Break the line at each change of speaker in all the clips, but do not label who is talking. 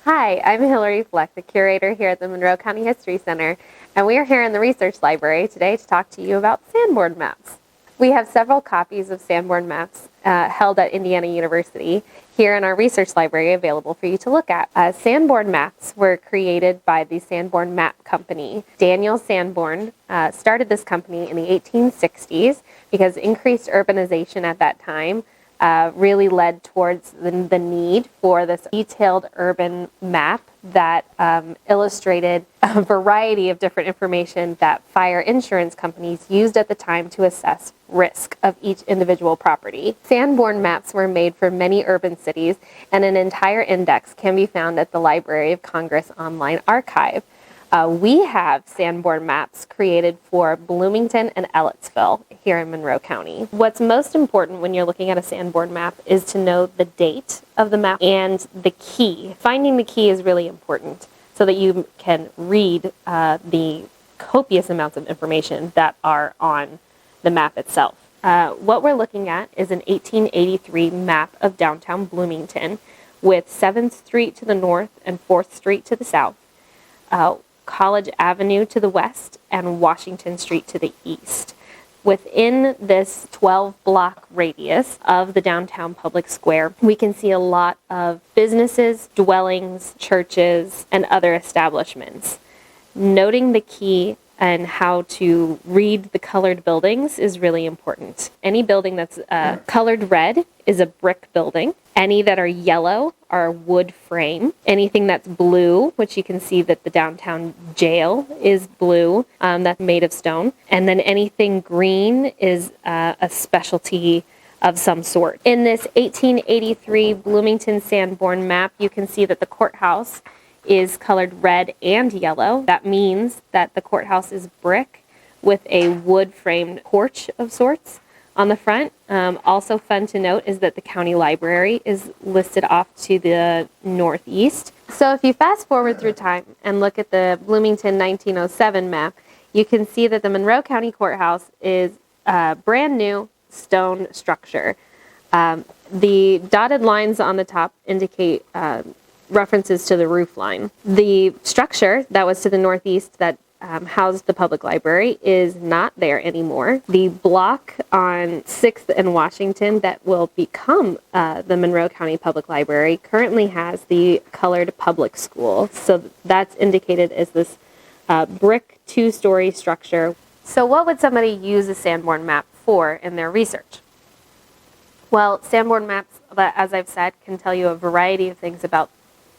Hi, I'm Hilary, the curator here at the Monroe County History Center, and we are here in the Research Library today to talk to you about Sanborn maps. We have several copies of Sanborn maps held at Indiana University here in our Research Library available for you to look at. Sanborn maps were created by the Sanborn Map Company. Daniel Sanborn started this company in the 1860s because increased urbanization at that time really led towards the need for this detailed urban map that illustrated a variety of different information that fire insurance companies used at the time to assess risk of each individual property. Sanborn maps were made for many urban cities, and an entire index can be found at the Library of Congress online archive. We have Sanborn maps created for Bloomington and Ellettsville here in Monroe County. What's most important when you're looking at a Sanborn map is to know the date of the map and the key. Finding the key is really important so that you can read the copious amounts of information that are on the map itself. What we're looking at is an 1883 map of downtown Bloomington with 7th Street to the north and 4th Street to the south. College Avenue to the west, and Washington Street to the east. Within this 12-block radius of the downtown public square, we can see a lot of businesses, dwellings, churches, and other establishments. Noting the key and how to read the colored buildings is really important. Any building that's colored red is a brick building. Any that are yellow are wood frame. Anything that's blue, which you can see that the downtown jail is blue, that's made of stone. And then anything green is a specialty of some sort. In this 1883 Bloomington Sanborn map, you can see that the courthouse is colored red and yellow. That means that the courthouse is brick with a wood-framed porch of sorts on the front. Also fun to note is that the county library is listed off to the northeast. So if you fast forward through time and look at the Bloomington 1907 map, you can see that the Monroe County Courthouse is a brand new stone structure. The dotted lines on the top indicate references to the roof line. The structure that was to the northeast that housed the public library is not there anymore. The block on 6th and Washington that will become the Monroe County Public Library currently has the colored public school. So that's indicated as this brick 2-story structure. So what would somebody use a Sanborn map for in their research? Well, Sanborn maps, as I've said, can tell you a variety of things about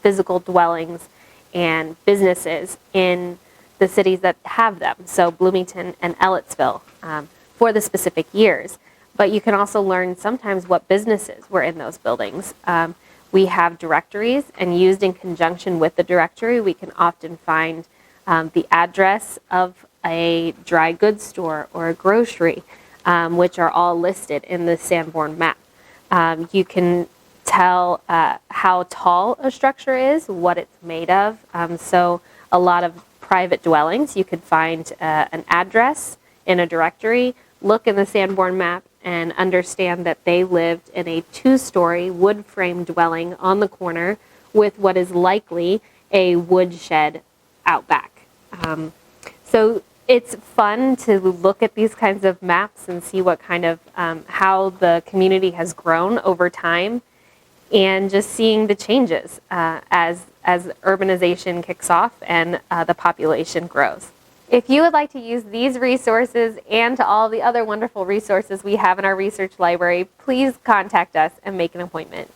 physical dwellings and businesses in the cities that have them, so Bloomington and Ellettsville, for the specific years. But you can also learn sometimes what businesses were in those buildings. We have directories, and used in conjunction with the directory, we can often find the address of a dry goods store or a grocery, which are all listed in the Sanborn map. You can tell how tall a structure is, what it's made of. So a lot of private dwellings, you could find an address in a directory, look in the Sanborn map, and understand that they lived in a 2-story wood frame dwelling on the corner with what is likely a woodshed out back. So it's fun to look at these kinds of maps and see what kind of how the community has grown over time, and just seeing the changes as urbanization kicks off and the population grows. If you would like to use these resources and to all the other wonderful resources we have in our research library, please contact us and make an appointment.